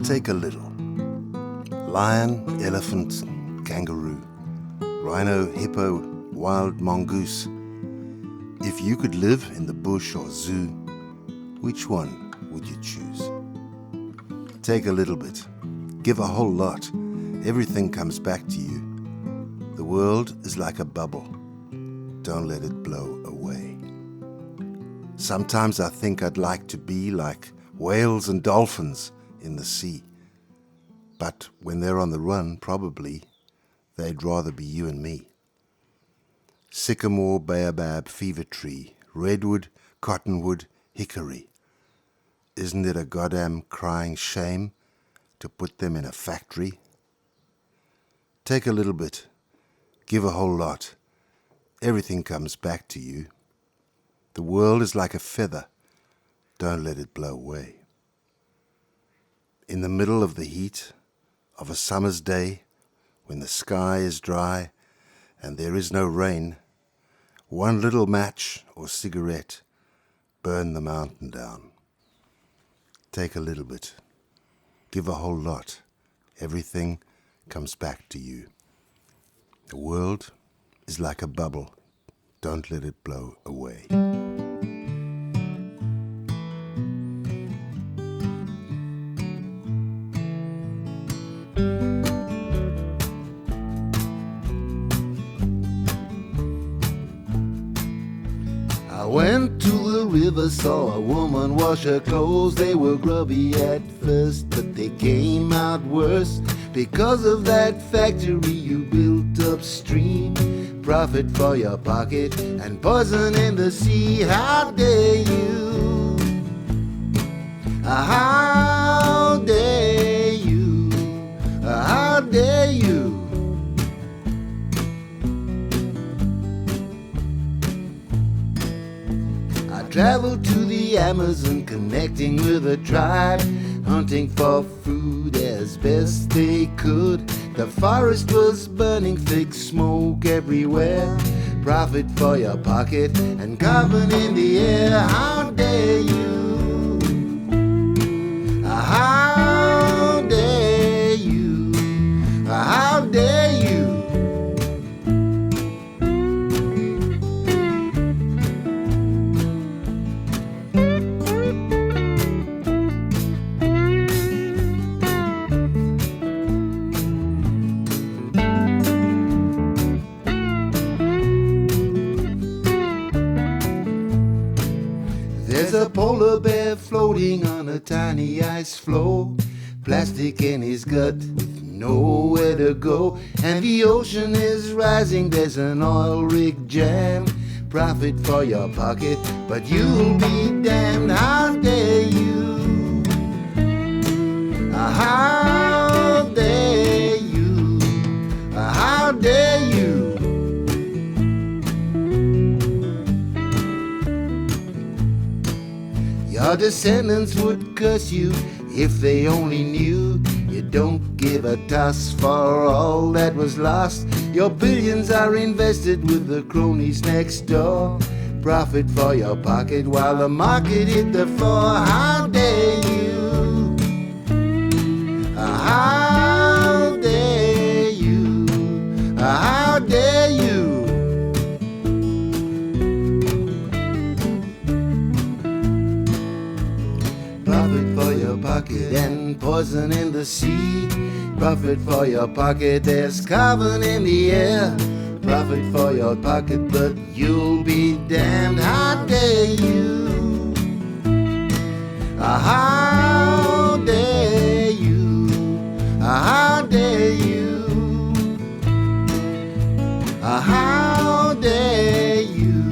Take a little. Lion, elephant, kangaroo, rhino, hippo, wild mongoose. If you could live in the bush or zoo, which one would you choose? Take a little bit. Give a whole lot. Everything comes back to you. The world is like a bubble. Don't let it blow away. Sometimes I think I'd like to be like whales and dolphins in the sea. But when they're on the run, probably they'd rather be you and me. Sycamore, baobab, fever tree, redwood, cottonwood, hickory. Isn't it a goddamn crying shame to put them in a factory? Take a little bit. Give a whole lot. Everything comes back to you. The world is like a feather. Don't let it blow away. In the middle of the heat of a summer's day, when the sky is dry and there is no rain, one little match or cigarette burn the mountain down. Take a little bit. Give a whole lot. Everything comes back to you. The world is like a bubble. Don't let it blow away. I went to the river, saw a woman wash her clothes. They were grubby at first, but they came out worse. Because of that factory you built upstream, profit for your pocket and poison in the sea. How dare you? How dare you? How dare you? I traveled to the Amazon, connecting with a tribe, hunting for food as best they could. The forest was burning, thick smoke everywhere. Profit for your pocket and carbon in the air. How dare you? How dare you? How dare you? There's a polar bear floating on a tiny ice floe, plastic in his gut with nowhere to go. And the ocean is rising, there's an oil rig jam. Profit for your pocket, but you'll be damned. How dare you? How dare you? How dare you? Your descendants would curse you if they only knew you don't give a toss for all that was lost. Your billions are invested with the cronies next door. Profit for your pocket while the market hit the floor. How dare you? How dare you? How dare you? Profit for your pocket and poison in the sea. Profit for your pocket, there's carbon in the air. Profit for your pocket, but you'll be damned. How dare you? How dare you? How dare you? How dare you?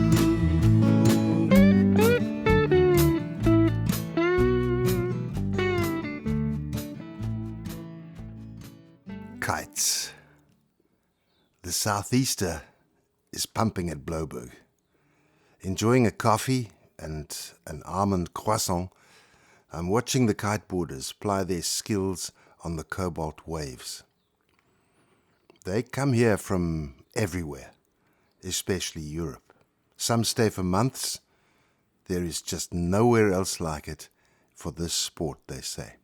Kites. The southeaster is pumping at Blouberg. Enjoying a coffee and an almond croissant, I'm watching the kiteboarders ply their skills on the cobalt waves. They come here from everywhere, especially Europe. Some stay for months. There is just nowhere else like it for this sport, they say.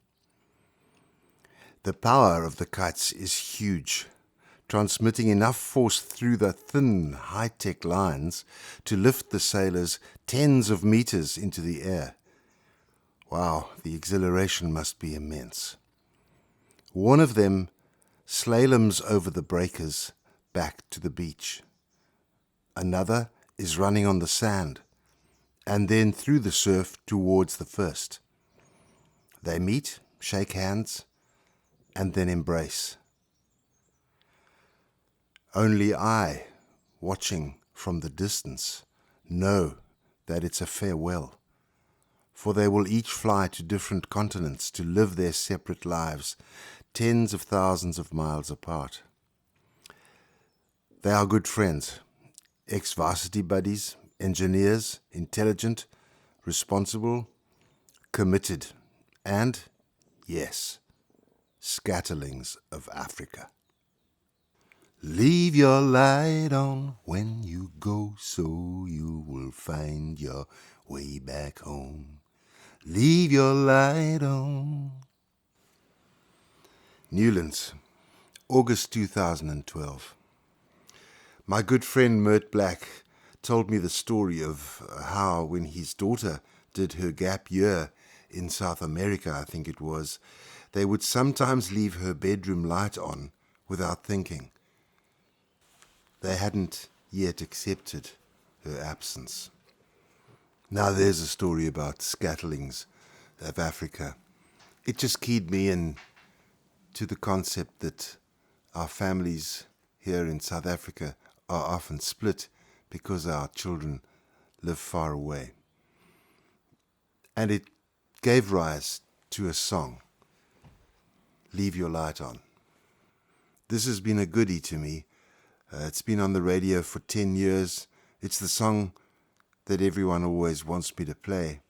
The power of the kites is huge, transmitting enough force through the thin, high-tech lines to lift the sailors tens of meters into the air. Wow, the exhilaration must be immense. One of them slaloms over the breakers back to the beach. Another is running on the sand, and then through the surf towards the first. They meet, shake hands, and then embrace. Only I, watching from the distance, know that it's a farewell, for they will each fly to different continents to live their separate lives, tens of thousands of miles apart. They are good friends, ex-varsity buddies, engineers, intelligent, responsible, committed, and, yes, scatterlings of Africa. Leave your light on when you go, so you will find your way back home. Leave your light on. Newlands, August 2012. My good friend Mert Black told me the story of how when his daughter did her gap year in South America, I think it was, they would sometimes leave her bedroom light on without thinking. They hadn't yet accepted her absence. Now there's a story about scatterlings of Africa. It just keyed me in to the concept that our families here in South Africa are often split because our children live far away. And it gave rise to a song, Leave Your Light On. This has been a goodie to me. It's been on the radio for 10 years. It's the song that everyone always wants me to play,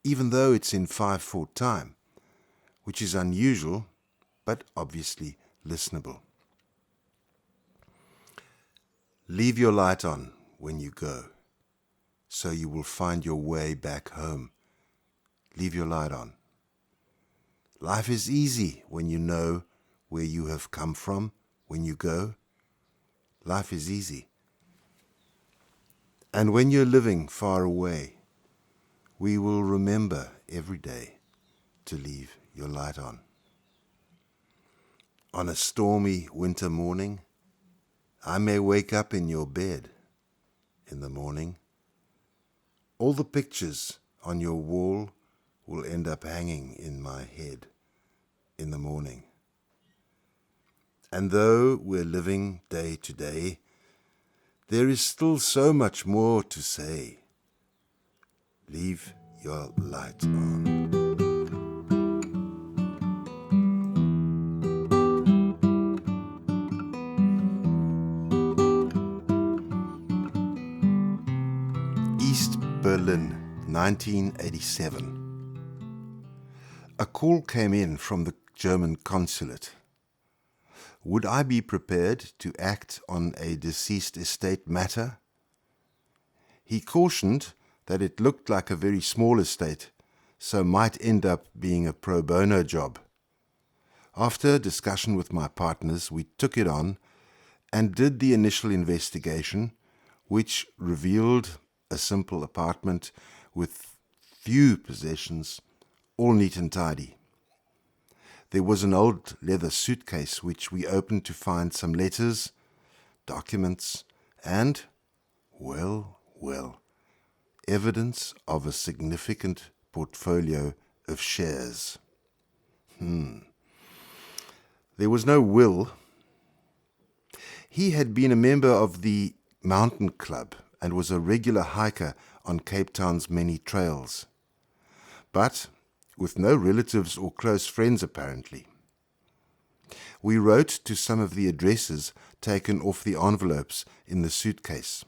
even though it's in 5/4 time, which is unusual, but obviously listenable. Leave your light on when you go, so you will find your way back home. Leave your light on. Life is easy when you know where you have come from when you go. Life is easy. And when you're living far away, we will remember every day to leave your light on. On a stormy winter morning, I may wake up in your bed in the morning. All the pictures on your wall will end up hanging in my head in the morning. And though we're living day to day, there is still so much more to say. Leave your light on. East Berlin, 1987. A call came in from the German consulate. Would I be prepared to act on a deceased estate matter? He cautioned that it looked like a very small estate, so might end up being a pro bono job. After discussion with my partners, we took it on and did the initial investigation, which revealed a simple apartment with few possessions, all neat and tidy. There was an old leather suitcase which we opened to find some letters, documents, and, well, evidence of a significant portfolio of shares. There was no will. He had been a member of the Mountain Club and was a regular hiker on Cape Town's many trails, but with no relatives or close friends apparently. We wrote to some of the addresses taken off the envelopes in the suitcase.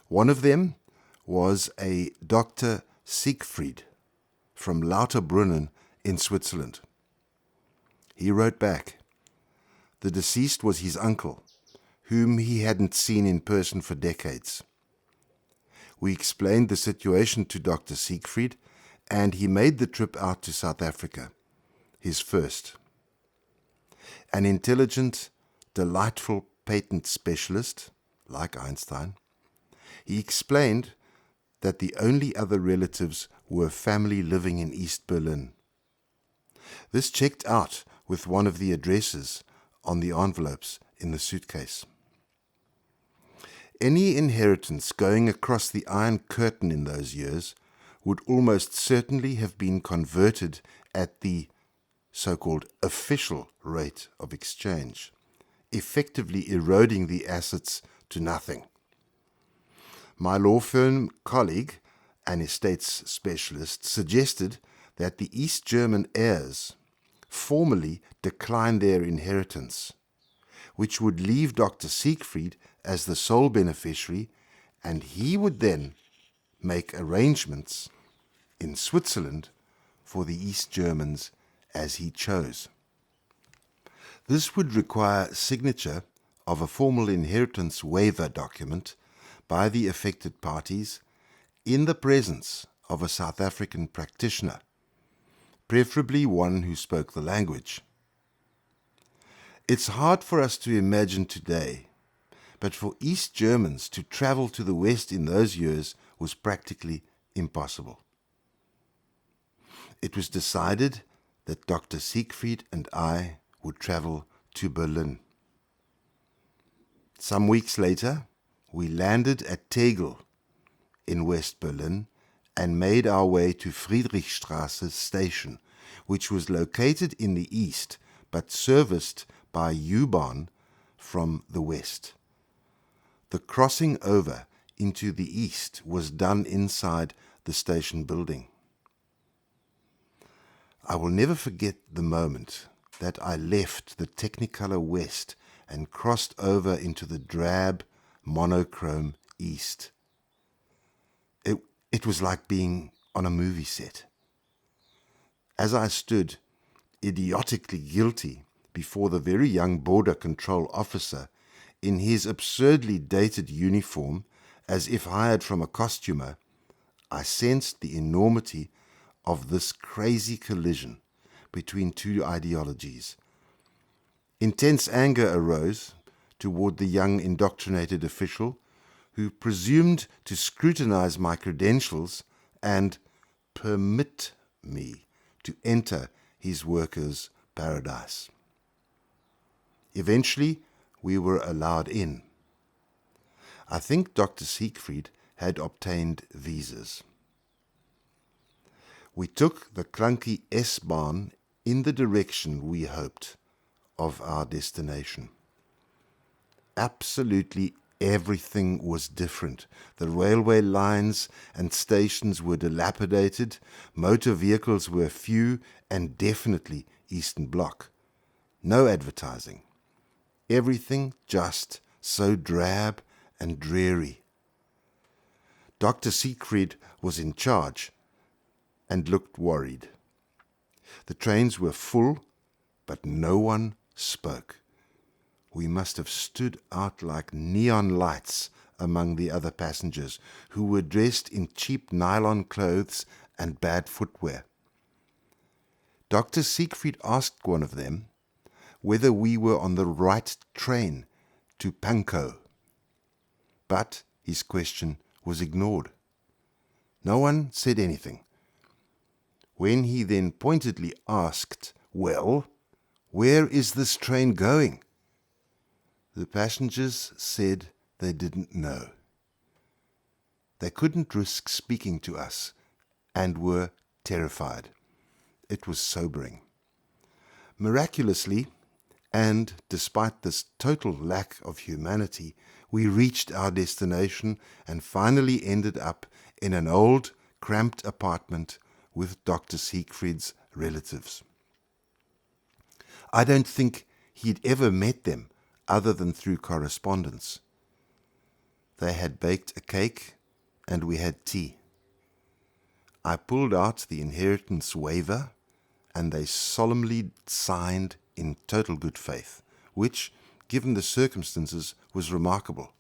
One of them was a Dr. Siegfried from Lauterbrunnen in Switzerland. He wrote back. The deceased was his uncle, whom he hadn't seen in person for decades. We explained the situation to Dr. Siegfried, and he made the trip out to South Africa. his first. An intelligent, delightful patent specialist, like Einstein, he explained that the only other relatives were family living in East Berlin. This checked out with one of the addresses on the envelopes in the suitcase. Any inheritance going across the Iron Curtain in those years would almost certainly have been converted at the so-called official rate of exchange, effectively eroding the assets to nothing. My law firm colleague, an estates specialist, suggested that the East German heirs formally decline their inheritance, which would leave Dr. Siegfried as the sole beneficiary, and he would then make arrangements in Switzerland for the East Germans as he chose. This would require signature of a formal inheritance waiver document by the affected parties in the presence of a South African practitioner, preferably one who spoke the language. It's hard for us to imagine today, but for East Germans to travel to the West in those years was practically impossible. It was decided that Dr. Siegfried and I would travel to Berlin. Some weeks later, we landed at Tegel in West Berlin and made our way to Friedrichstraße station, which was located in the east but serviced by U-Bahn from the west. The crossing over into the east was done inside the station building. I will never forget the moment that I left the Technicolor West and crossed over into the drab, monochrome East. It was like being on a movie set. As I stood, idiotically guilty, before the very young border control officer in his absurdly dated uniform, as if hired from a costumer, I sensed the enormity of this crazy collision between two ideologies. Intense anger arose toward the young indoctrinated official who presumed to scrutinize my credentials and permit me to enter his workers' paradise. Eventually, we were allowed in. I think Dr. Siegfried had obtained visas. We took the clunky S-Bahn in the direction we hoped of our destination. Absolutely everything was different. The railway lines and stations were dilapidated, motor vehicles were few and definitely Eastern Bloc. No advertising. Everything just so drab and dreary. Dr. Siegfried was in charge and looked worried. The trains were full, but no one spoke. We must have stood out like neon lights among the other passengers, who were dressed in cheap nylon clothes and bad footwear. Dr. Siegfried asked one of them whether we were on the right train to Pankow. But his question was ignored. No one said anything. When he then pointedly asked, "Well, where is this train going?" the passengers said they didn't know. They couldn't risk speaking to us and were terrified. It was sobering. Miraculously, and despite this total lack of humanity, we reached our destination and finally ended up in an old, cramped apartment with Dr. Siegfried's relatives. I don't think he'd ever met them other than through correspondence. They had baked a cake and we had tea. I pulled out the inheritance waiver and they solemnly signed in total good faith, which, given the circumstances, was remarkable.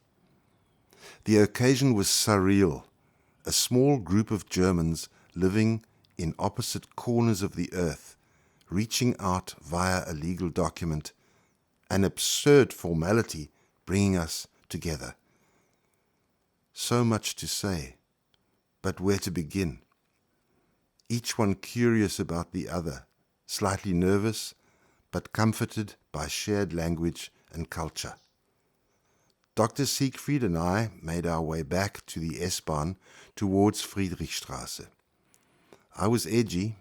The occasion was surreal. A small group of Germans living in opposite corners of the earth, reaching out via a legal document, an absurd formality bringing us together. So much to say, but where to begin? Each one curious about the other, slightly nervous, but comforted by shared language and culture. Dr. Siegfried and I made our way back to the S-Bahn towards Friedrichstraße. I was edgy.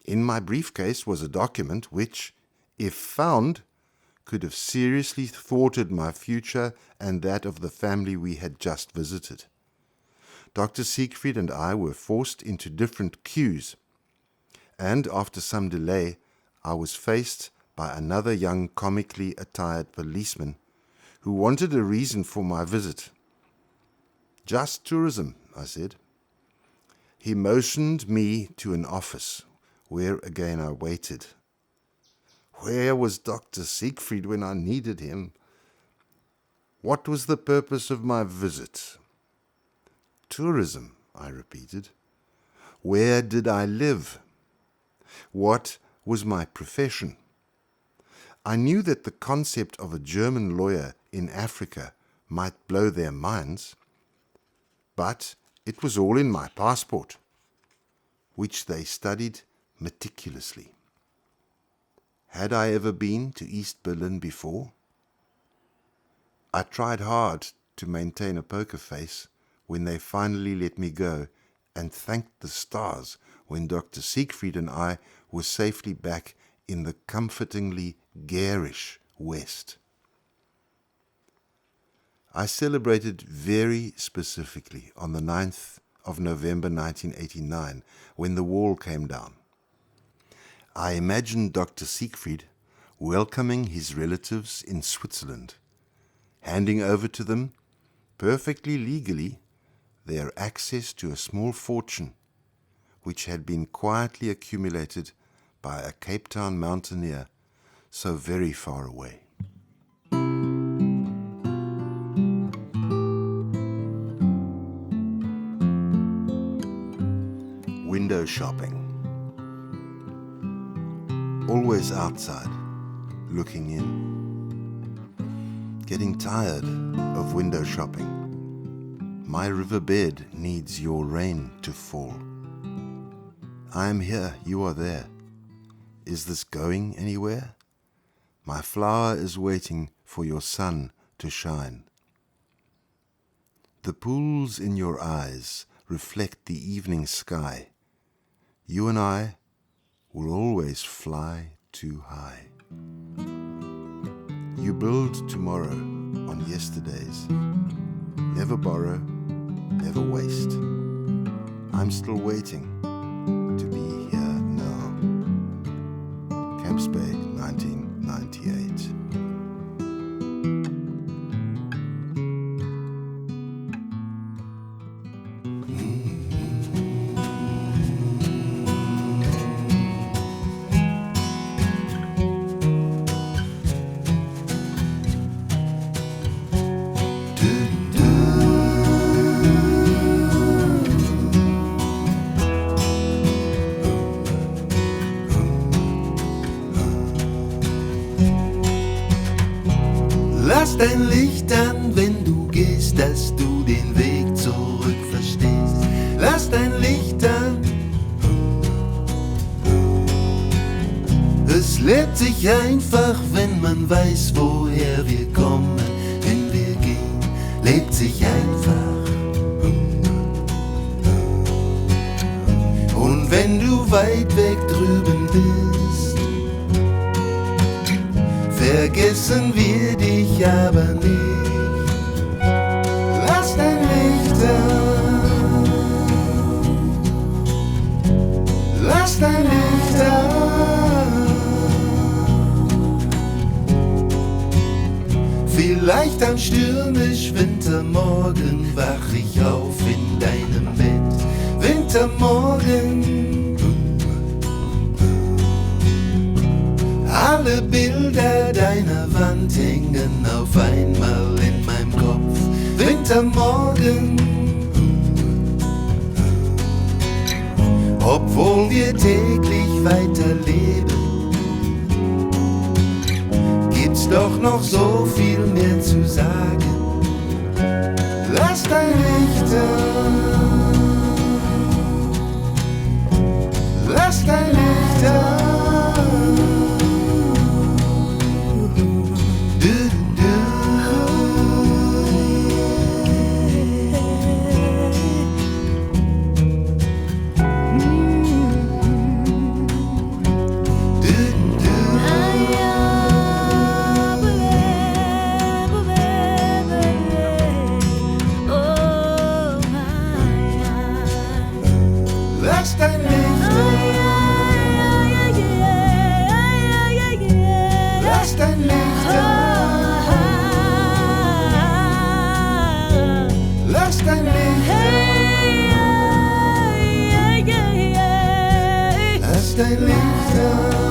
In my briefcase was a document which, if found, could have seriously thwarted my future and that of the family we had just visited. Dr. Siegfried and I were forced into different queues, and after some delay, I was faced by another young comically attired policeman who wanted a reason for my visit. "Just tourism," I said. He motioned me to an office, where again I waited. Where was Dr. Siegfried when I needed him? What was the purpose of my visit? Tourism, I repeated. Where did I live? What was my profession? I knew that the concept of a German lawyer in Africa might blow their minds, but it was all in my passport, which they studied meticulously. Had I ever been to East Berlin before? I tried hard to maintain a poker face when they finally let me go, and thanked the stars when Dr. Siegfried and I were safely back in the comfortingly garish West. I celebrated very specifically on the 9th of November 1989, when the wall came down. I imagined Dr. Siegfried welcoming his relatives in Switzerland, handing over to them, perfectly legally, their access to a small fortune which had been quietly accumulated by a Cape Town mountaineer so very far away. Window shopping. Always outside, looking in. Getting tired of window shopping. My riverbed needs your rain to fall. I am here, you are there. Is this going anywhere? My flower is waiting for your sun to shine. The pools in your eyes reflect the evening sky. You and I will always fly too high. You build tomorrow on yesterday's. Never borrow, never waste. I'm still waiting to be here now. Camps Bay, 1998. Lass dein Licht an, wenn du gehst, dass du den Weg zurück verstehst. Lass dein Licht an. Es lebt sich einfach, wenn man weiß, woher wir kommen. Wenn wir gehen, lebt sich einfach. Und wenn du weit weg drüben bist, vergessen wir dich aber nicht. Lass dein Licht an. Lass dein Licht an. Vielleicht am stürmisch Wintermorgen wach ich auf in deinem Bett. Wintermorgen. Alle Bilder deiner Wand hängen auf einmal in meinem Kopf. Wintermorgen. obwohl wir täglich weiterleben, gibt's doch noch so viel mehr zu sagen. Lass dein Licht an, lass dein Licht an. Lass dein Licht an. Lass dein Licht an. Lass dein Licht an. Lass dein Licht an.